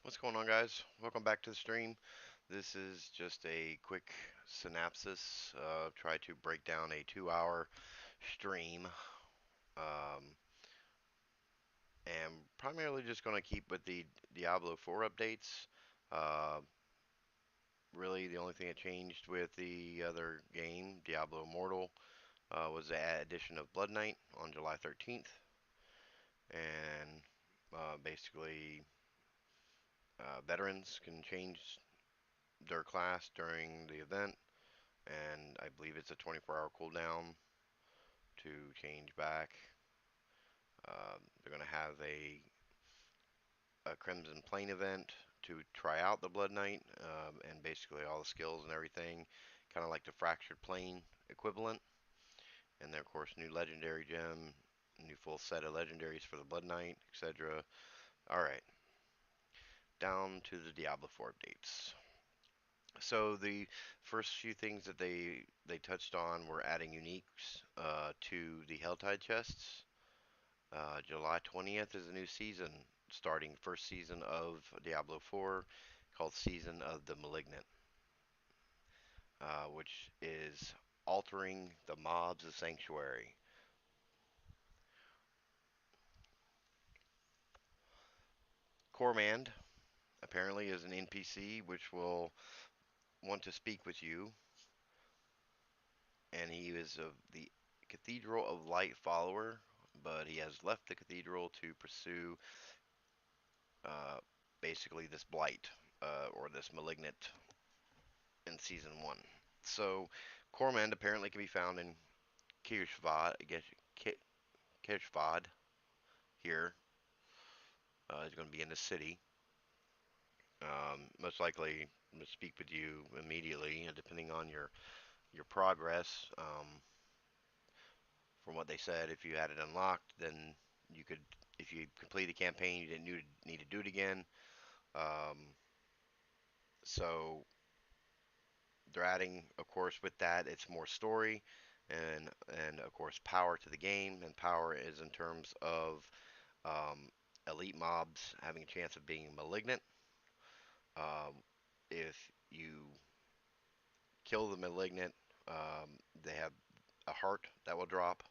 What's going on, guys? Welcome back to the stream. This is just a quick synapsis. Try to break down a 2 hour stream. Um, and primarily just going to keep with the Diablo 4 updates. Uh, really, the only thing that changed with the other game, Diablo Immortal, was the addition of Blood Knight on July 13th. And basically, veterans can change their class during the event, and I believe it's a 24-hour cooldown to change back. They're going to have a Crimson Plane event to try out the Blood Knight, and basically all the skills and everything, kind of like the Fractured Plane equivalent. And then, of course, new Legendary Gem, new full set of Legendaries for the Blood Knight, etc. Alright, down to the Diablo 4 updates. So the first few things that they touched on were adding uniques to the Helltide chests. July 20th is a new season, starting first season of Diablo 4, called Season of the Malignant, which is altering the mobs of Sanctuary. Cormand apparently is an NPC which will want to speak with you, and he is of the Cathedral of Light follower, but he has left the cathedral to pursue uh, basically this blight or this malignant in season one. So Cormand apparently can be found in Kirshvad, Kirshvad here. He's going to be in the city. Most likely to speak with you immediately, depending on your progress. From what they said, if you had it unlocked, then you could, if you complete the campaign, you didn't need to do it again. Um, so they're adding, of course, with that, it's more story and of course power to the game. And power is in terms of elite mobs having a chance of being malignant. Um, if you kill the malignant, they have a heart that will drop.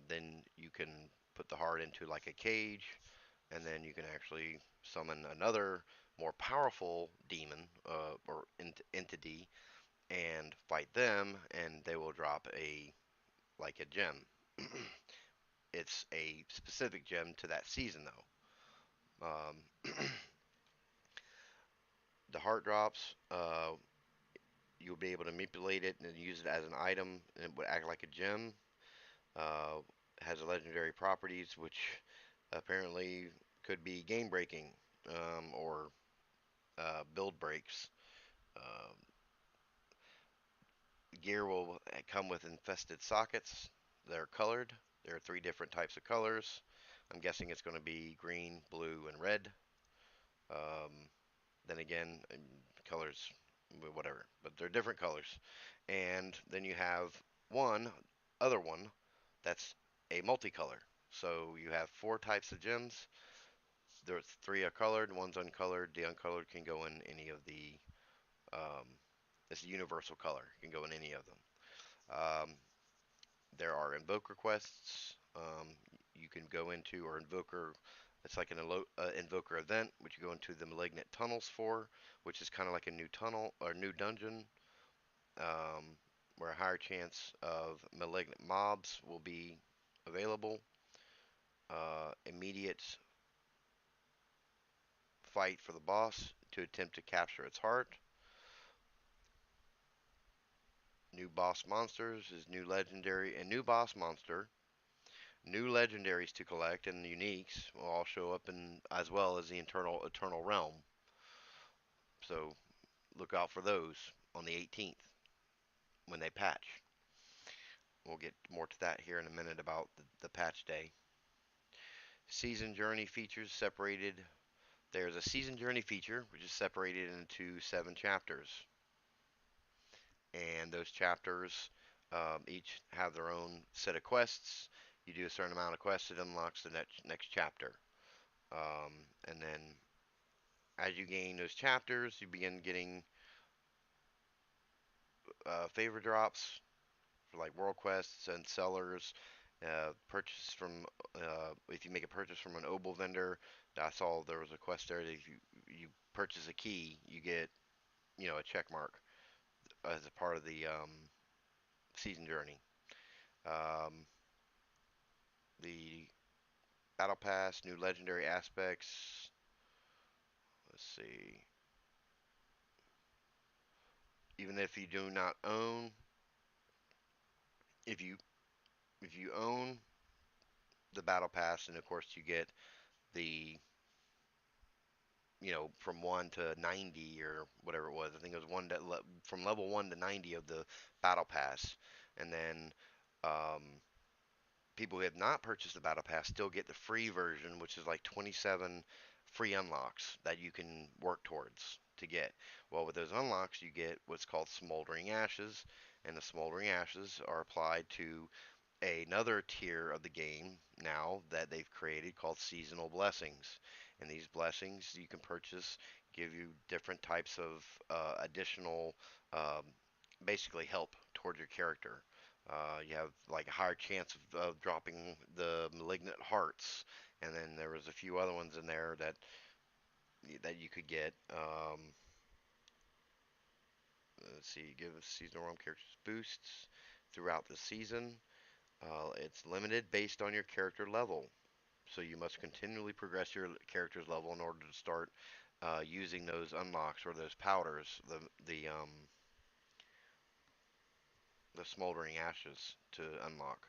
Then you can put the heart into like a cage, and then you can actually summon another more powerful demon or entity and fight them, and they will drop a like a gem. It's a specific gem to that season though. The heart drops. You'll be able to manipulate it and use it as an item, and it would act like a gem. Uh, has legendary properties, which apparently could be game breaking or build breaks. Um, Gear will come with infested sockets. They're colored. There are three different types of colors. I'm guessing it's going to be green, blue, and red. Um, then again, colors, whatever, but they're different colors. And then you have one other one that's a multicolor. So you have four types of gems. There's three are colored, one's uncolored. The uncolored can go in any of the. Um, it's a universal color. It can go in any of them. Um, there are invoker quests. You can go into or invoker. It's like an invoker event, which you go into the malignant tunnels for, which is kind of like a new tunnel or new dungeon, um, where a higher chance of malignant mobs will be available. Immediate fight for the boss to attempt to capture its heart. New boss monsters is new legendary and new boss monster. New legendaries to collect and the uniques will all show up in as well as the eternal realm. So look out for those on the 18th when they patch. We'll get more to that here in a minute about the patch day. Season journey features separated. There's a season journey feature which is separated into 7 chapters, and those chapters each have their own set of quests. You do a certain amount of quests, it unlocks the next chapter, and then As you gain those chapters, you begin getting favor drops for like world quests and sellers. Purchase from if you make a purchase from an obol vendor, I saw there was a quest there that if you purchase a key, you get a check mark as a part of the season journey. Um, the battle pass, new legendary aspects. Let's see. Even if you do not own, if you if you own the battle pass, and of course you get the from 1 to 90 or whatever it was. I think it was from level 1 to 90 of the battle pass, and then um, people who have not purchased the battle pass still get the free version, which is like 27 free unlocks that you can work towards to get. Well, with those unlocks, you get what's called smoldering ashes, and the smoldering ashes are applied to another tier of the game now that they've created called seasonal blessings. And these blessings you can purchase give you different types of additional, um, basically help toward your character. You have like a higher chance of dropping the malignant hearts, and then there was a few other ones in there that you could get. Let's see, give seasonal realm characters boosts throughout the season. It's limited based on your character level, so you must continually progress your character's level in order to start using those unlocks or those powders, the smoldering ashes to unlock.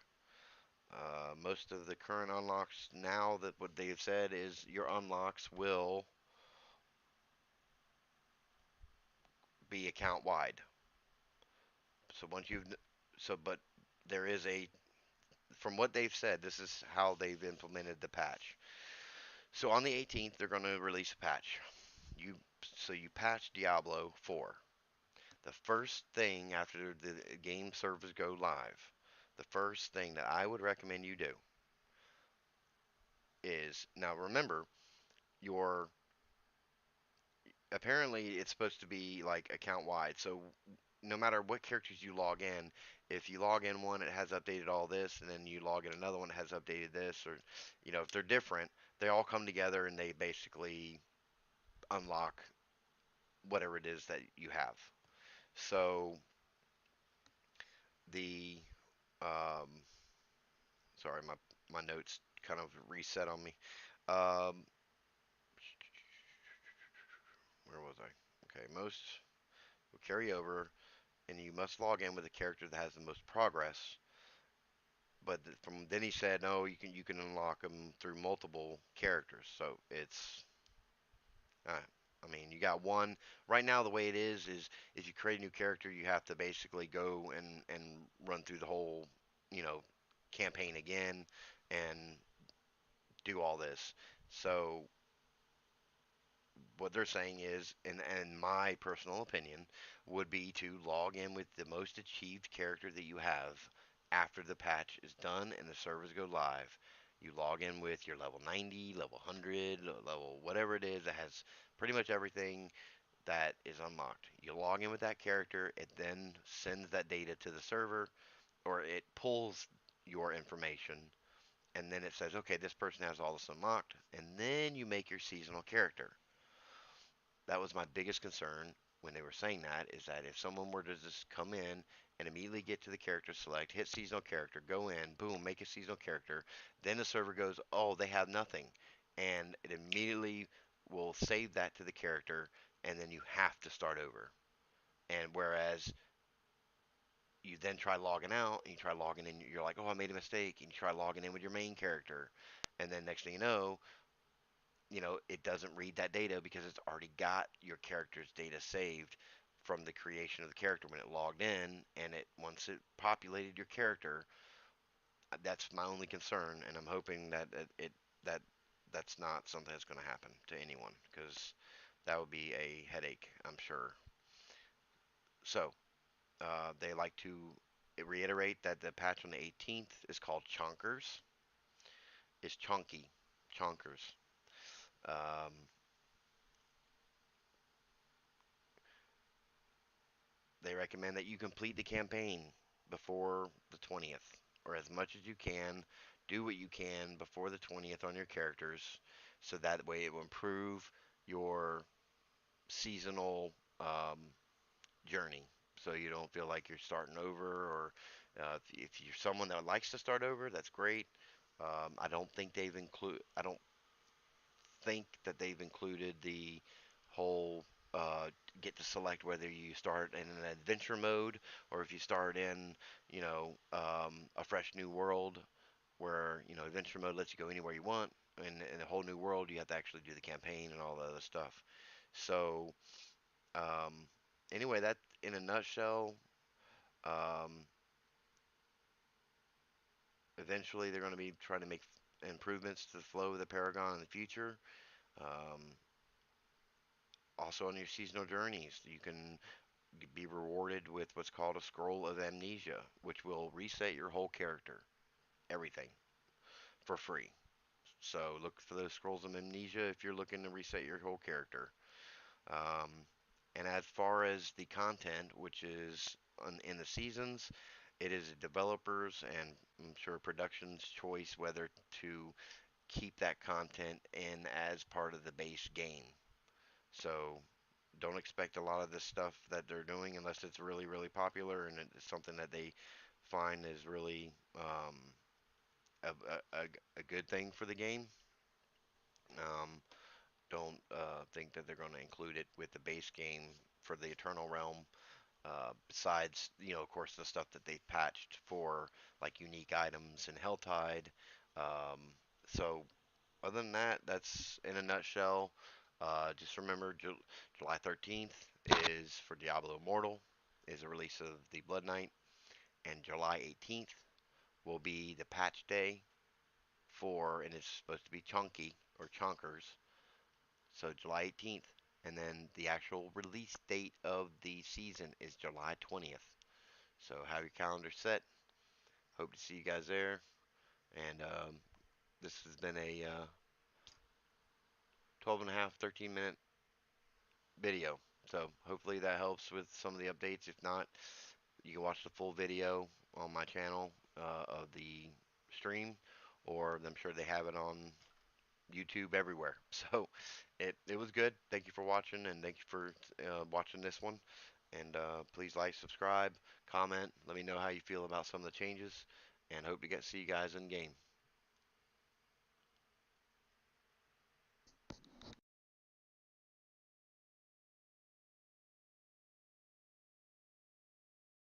Most of the current unlocks now that what they've said is your unlocks will be account wide. So once you've so but there is a from what they've said, this is how they've implemented the patch. So on the 18th, they're going to release a patch. You you patch Diablo 4. The first thing after the game servers go live, the first thing that I would recommend you do is now remember your apparently it's supposed to be like account wide. So no matter what characters you log in, if you log in one, it has updated all this, and then you log in another one, it has updated this, or if they're different, they all come together and they basically unlock whatever it is that you have. So the um, sorry, my notes kind of reset on me. Um, where was I? Okay, most will carry over, and you must log in with the character that has the most progress. But from then he said, no, you can unlock them through multiple characters. So it's, uh, I mean, you got one right now. The way it is if you create a new character, you have to basically go and run through the whole, you know, campaign again and do all this. So what they're saying is, and my personal opinion would be to log in with the most achieved character that you have after the patch is done and the servers go live. You log in with your level 90, level 100, level whatever it is that has pretty much everything that is unlocked. You log in with that character, it then sends that data to the server, or it pulls your information, and then it says, okay, this person has all this unlocked, and then you make your seasonal character. That was my biggest concern when they were saying that, is that if someone were to just come in and immediately get to the character select, hit seasonal character, go in, boom, make a seasonal character, then the server goes, oh, they have nothing. And it immediately will save that to the character, and then you have to start over. And whereas you then try logging out, and you try logging in, you're like, oh, I made a mistake, and you try logging in with your main character, and then next thing it doesn't read that data because it's already got your character's data saved from the creation of the character when it logged in, and it once it populated your character. That's my only concern, and I'm hoping that that's not something that's going to happen to anyone, because that would be a headache, I'm sure. So they like to reiterate that the patch on the 18th is called Chonkers. It's chunky, Chonkers. Um, they recommend that you complete the campaign before the 20th, or as much as you can. Do what you can before the 20th on your characters, so that way it will improve your seasonal journey. So you don't feel like you're starting over, or if you're someone that likes to start over, that's great. I don't think they've include. I don't think that they've included the whole get to select whether you start in an adventure mode or if you start in, a fresh new world where, adventure mode lets you go anywhere you want. And in a whole new world, you have to actually do the campaign and all the other stuff. So, um, anyway, that in a nutshell, um, eventually they're going to be trying to make improvements to the flow of the Paragon in the future. Um, Also, on your seasonal journeys, you can be rewarded with what's called a scroll of amnesia, which will reset your whole character, everything, for free. So look for those scrolls of amnesia if you're looking to reset your whole character. Um, and as far as the content, which is in the seasons, it is a developer's and I'm sure production's choice whether to keep that content in as part of the base game. So don't expect a lot of this stuff that they're doing unless it's really, really popular and it's something that they find is really a good thing for the game. Um, don't think that they're going to include it with the base game for the Eternal Realm. Besides, of course, the stuff that they've patched for like unique items and Helltide. Um, so other than that, that's in a nutshell. Just remember, July 13th is for Diablo Immortal, is a release of the Blood Knight, and July 18th will be the patch day for, and it's supposed to be chunky or chonkers. So July 18th, and then the actual release date of the season is July 20th. So have your calendar set. Hope to see you guys there. And this has been a 12 and a half, 13-minute video. So hopefully that helps with some of the updates. If not, you can watch the full video on my channel of the stream, or I'm sure they have it on YouTube everywhere. So it was good. Thank you for watching, and thank you for watching this one. And please like, subscribe, comment. Let me know how you feel about some of the changes, and hope to get see you guys in game.